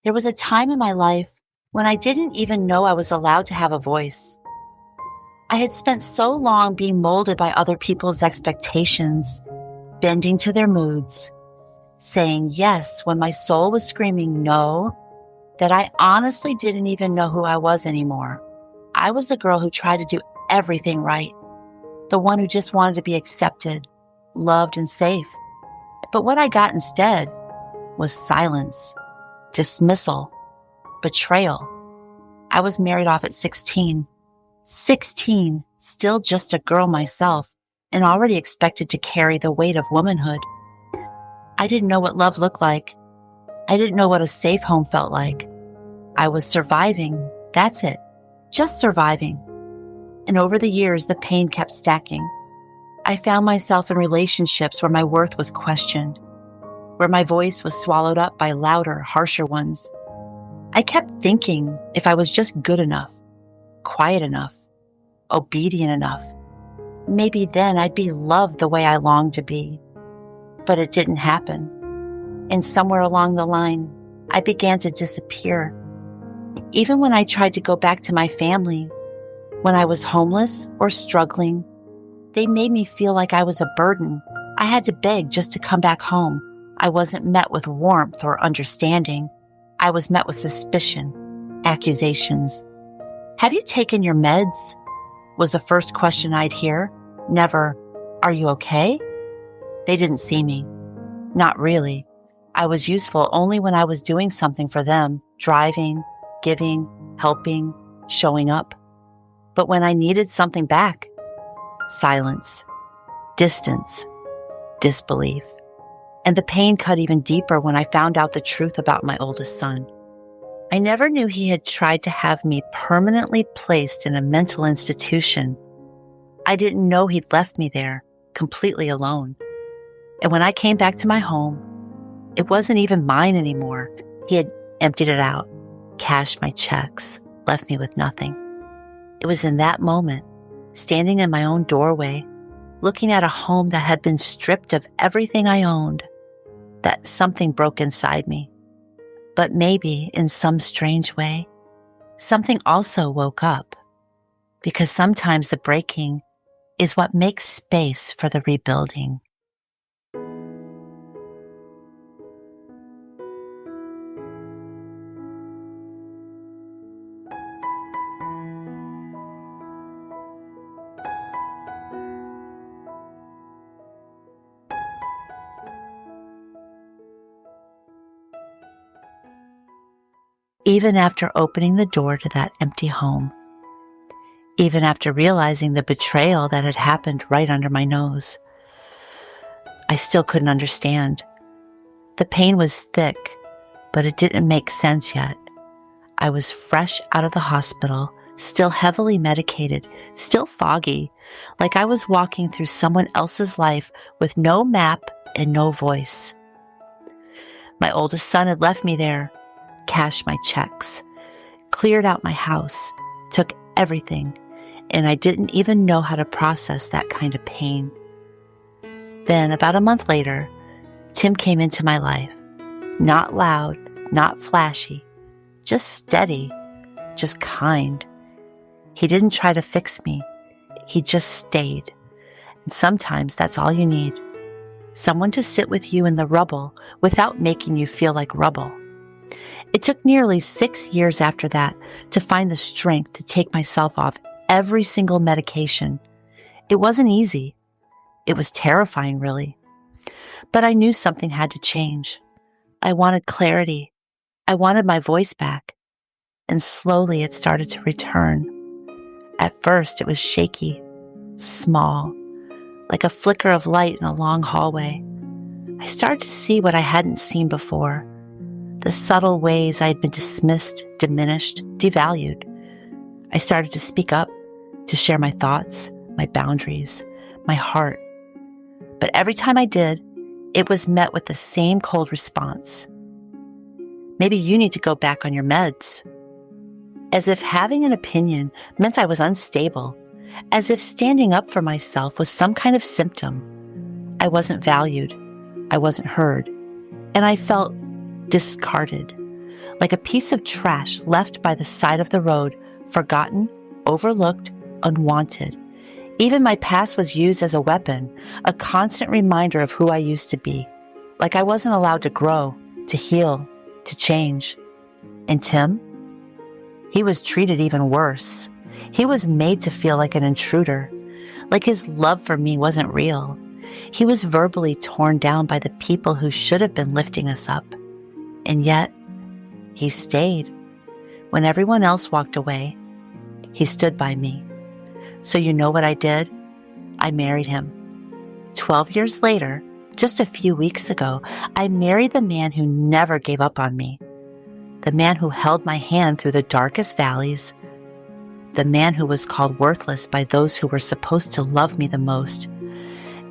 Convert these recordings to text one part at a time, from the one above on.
There was a time in my life when I didn't even know I was allowed to have a voice. I had spent so long being molded by other people's expectations, bending to their moods, saying yes when my soul was screaming no, that I honestly didn't even know who I was anymore. I was the girl who tried to do everything right, the one who just wanted to be accepted, loved, and safe. But what I got instead was silence, dismissal, betrayal. I was married off at 16. 16, still just a girl myself, and already expected to carry the weight of womanhood. I didn't know what love looked like. I didn't know what a safe home felt like. I was surviving. That's it. Just surviving. And over the years, the pain kept stacking. I found myself in relationships where my worth was questioned, where my voice was swallowed up by louder, harsher ones. I kept thinking if I was just good enough, quiet enough, obedient enough, maybe then I'd be loved the way I longed to be. But it didn't happen. And somewhere along the line, I began to disappear. Even when I tried to go back to my family, when I was homeless or struggling, they made me feel like I was a burden. I had to beg just to come back home. I wasn't met with warmth or understanding. I was met with suspicion, accusations. Have you taken your meds? Was the first question I'd hear. Never, are you okay? They didn't see me. Not really. I was useful only when I was doing something for them, driving, giving, helping, showing up. But when I needed something back, silence, distance, disbelief. And the pain cut even deeper when I found out the truth about my oldest son. I never knew he had tried to have me permanently placed in a mental institution. I didn't know he'd left me there, completely alone. And when I came back to my home, it wasn't even mine anymore. He had emptied it out, cashed my checks, left me with nothing. It was in that moment, standing in my own doorway, looking at a home that had been stripped of everything I owned, that something broke inside me. But maybe, in some strange way, something also woke up. Because sometimes the breaking is what makes space for the rebuilding. Even after opening the door to that empty home, even after realizing the betrayal that had happened right under my nose, I still couldn't understand. The pain was thick, but it didn't make sense yet. I was fresh out of the hospital, still heavily medicated, still foggy, like I was walking through someone else's life with no map and no voice. My oldest son had left me there, cashed my checks, cleared out my house, took everything, and I didn't even know how to process that kind of pain. Then, about a month later, Tim came into my life. Not loud, not flashy, just steady, just kind. He didn't try to fix me. He just stayed. And sometimes that's all you need. Someone to sit with you in the rubble without making you feel like rubble. It took nearly 6 years after that to find the strength to take myself off every single medication. It wasn't easy. It was terrifying, really. But I knew something had to change. I wanted clarity. I wanted my voice back. And slowly it started to return. At first it was shaky, small, like a flicker of light in a long hallway. I started to see what I hadn't seen before. The subtle ways I had been dismissed, diminished, devalued. I started to speak up, to share my thoughts, my boundaries, my heart. But every time I did, it was met with the same cold response. Maybe you need to go back on your meds. As if having an opinion meant I was unstable, as if standing up for myself was some kind of symptom. I wasn't valued, I wasn't heard, and I felt discarded. like a piece of trash left by the side of the road, forgotten, overlooked, unwanted. Even my past was used as a weapon, a constant reminder of who I used to be. Like I wasn't allowed to grow, to heal, to change. And Tim? He was treated even worse. He was made to feel like an intruder, like his love for me wasn't real. He was verbally torn down by the people who should have been lifting us up. And yet, he stayed. When everyone else walked away, he stood by me. So you know what I did? I married him. 12 years later, just a few weeks ago, I married the man who never gave up on me. The man who held my hand through the darkest valleys. The man who was called worthless by those who were supposed to love me the most,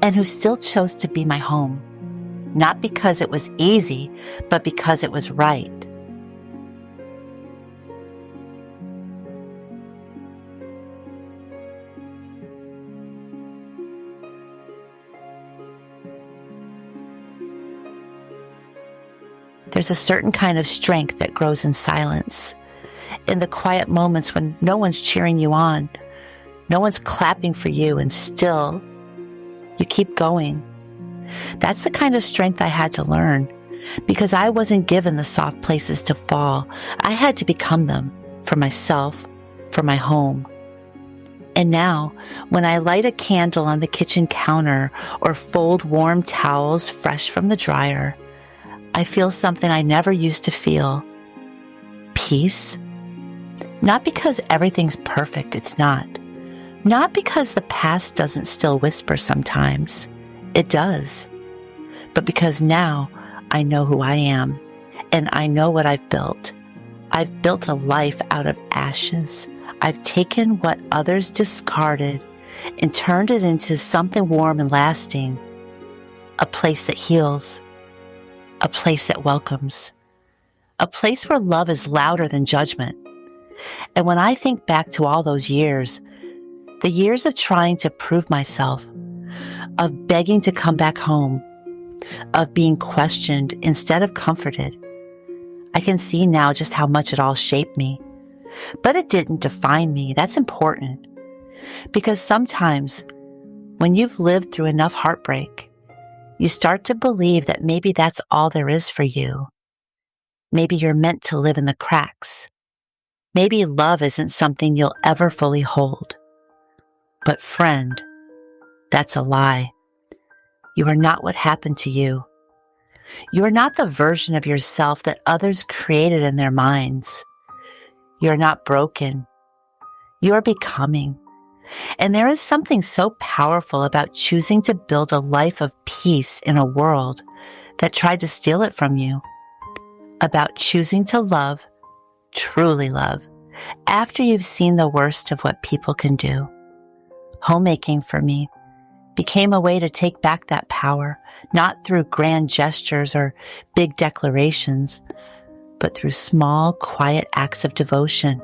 and who still chose to be my home. Not because it was easy, but because it was right. There's a certain kind of strength that grows in silence, in the quiet moments when no one's cheering you on, no one's clapping for you, and still you keep going. That's the kind of strength I had to learn, because I wasn't given the soft places to fall. I had to become them for myself, for my home. And now, when I light a candle on the kitchen counter or fold warm towels fresh from the dryer, I feel something I never used to feel. Peace. Not because everything's perfect, it's not. Not because the past doesn't still whisper sometimes. It does. But because now I know who I am, and I know what I've built. I've built a life out of ashes. I've taken what others discarded and turned it into something warm and lasting. A place that heals. A place that welcomes. A place where love is louder than judgment. And when I think back to all those years, the years of trying to prove myself, of begging to come back home, of being questioned instead of comforted, I can see now just how much it all shaped me. But it didn't define me. That's important. Because sometimes, when you've lived through enough heartbreak, you start to believe that maybe that's all there is for you. Maybe you're meant to live in the cracks. Maybe love isn't something you'll ever fully hold. But friend, that's a lie. You are not what happened to you. You are not the version of yourself that others created in their minds. You are not broken. You are becoming. And there is something so powerful about choosing to build a life of peace in a world that tried to steal it from you. About choosing to love, truly love, after you've seen the worst of what people can do. Homemaking for me became a way to take back that power, not through grand gestures or big declarations, but through small, quiet acts of devotion.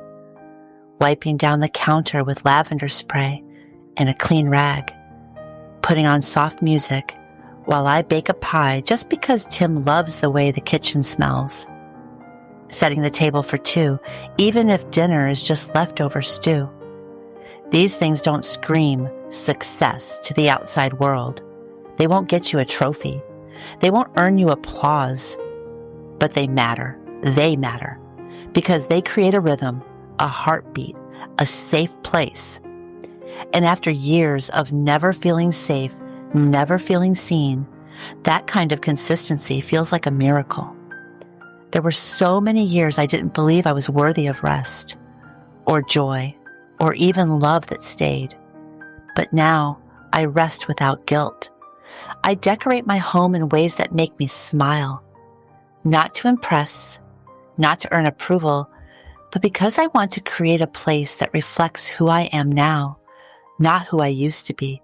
Wiping down the counter with lavender spray and a clean rag, putting on soft music while I bake a pie just because Tim loves the way the kitchen smells, setting the table for two, even if dinner is just leftover stew. These things don't scream success to the outside world. They won't get you a trophy. They won't earn you applause, but they matter. They matter because they create a rhythm, a heartbeat, a safe place. And after years of never feeling safe, never feeling seen, that kind of consistency feels like a miracle. There were so many years I didn't believe I was worthy of rest, or joy, or even love that stayed. But now I rest without guilt. I decorate my home in ways that make me smile, not to impress, not to earn approval, but because I want to create a place that reflects who I am now, not who I used to be.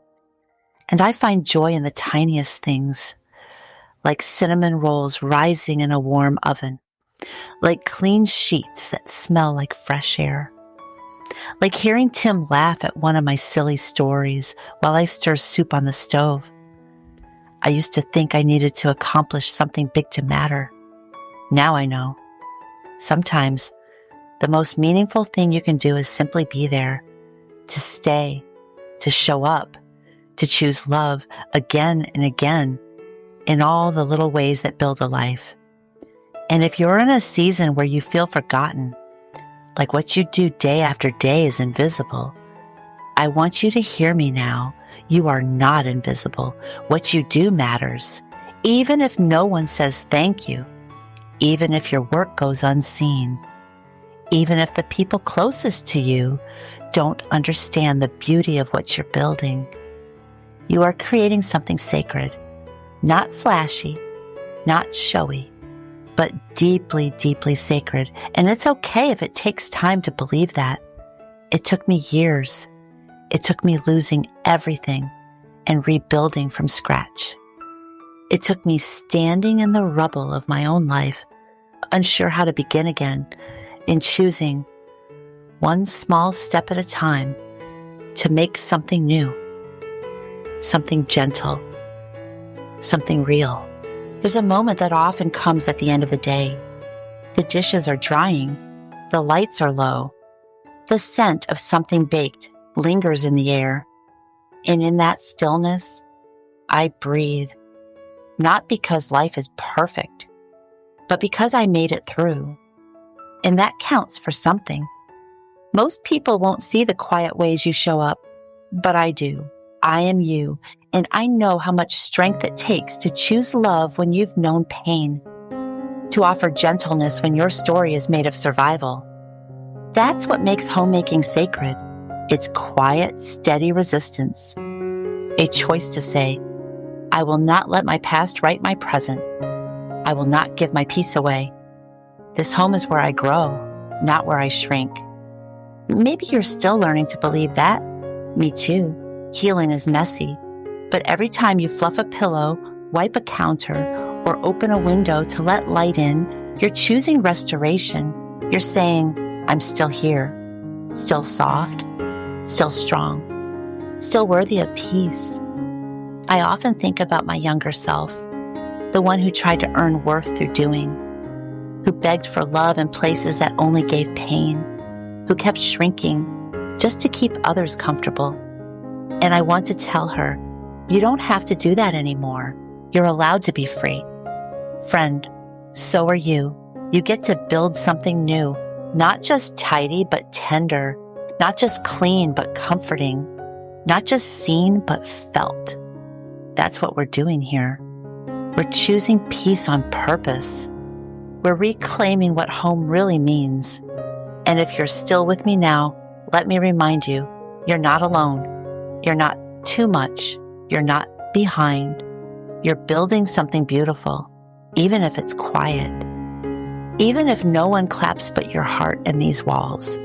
And I find joy in the tiniest things, like cinnamon rolls rising in a warm oven, like clean sheets that smell like fresh air, like hearing Tim laugh at one of my silly stories while I stir soup on the stove. I used to think I needed to accomplish something big to matter. Now I know. Sometimes the most meaningful thing you can do is simply be there, to stay, to show up, to choose love again and again in all the little ways that build a life. And if you're in a season where you feel forgotten, like what you do day after day is invisible, I want you to hear me now. You are not invisible. What you do matters, even if no one says thank you, even if your work goes unseen, even if the people closest to you don't understand the beauty of what you're building. You are creating something sacred, not flashy, not showy, but deeply, deeply sacred. And it's okay if it takes time to believe that. It took me years. It took me losing everything and rebuilding from scratch. It took me standing in the rubble of my own life, unsure how to begin again, in choosing one small step at a time to make something new, something gentle, something real. There's a moment that often comes at the end of the day. The dishes are drying, the lights are low, the scent of something baked lingers in the air, and in that stillness, I breathe, not because life is perfect, but because I made it through. And that counts for something. Most people won't see the quiet ways you show up, but I do. I am you, and I know how much strength it takes to choose love when you've known pain, to offer gentleness when your story is made of survival. That's what makes homemaking sacred. It's quiet, steady resistance. A choice to say, I will not let my past write my present. I will not give my peace away. This home is where I grow, not where I shrink. Maybe you're still learning to believe that. Me too. Healing is messy. But every time you fluff a pillow, wipe a counter, or open a window to let light in, you're choosing restoration. You're saying, I'm still here, still soft, still strong, still worthy of peace. I often think about my younger self, the one who tried to earn worth through doing, who begged for love in places that only gave pain, who kept shrinking just to keep others comfortable. And I want to tell her, you don't have to do that anymore. You're allowed to be free. Friend, so are you. You get to build something new, not just tidy, but tender, not just clean, but comforting, not just seen, but felt. That's what we're doing here. We're choosing peace on purpose. We're reclaiming what home really means. And if you're still with me now, let me remind you, you're not alone. You're not too much. You're not behind. You're building something beautiful, even if it's quiet. Even if no one claps but your heart and these walls.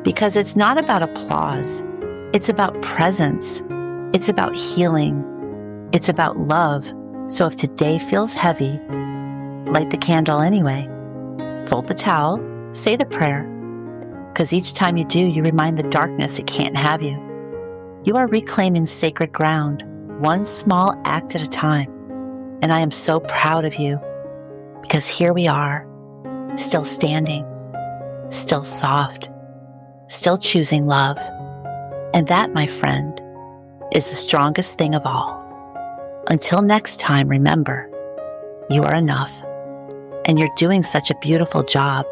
Because it's not about applause. It's about presence. It's about healing. It's about love. So if today feels heavy, light the candle anyway. Fold the towel. Say the prayer. Because each time you do, you remind the darkness it can't have you. You are reclaiming sacred ground, one small act at a time. And I am so proud of you. Because here we are, still standing, still soft, still choosing love. And that, my friend, is the strongest thing of all. Until next time, remember, you are enough. And you're doing such a beautiful job.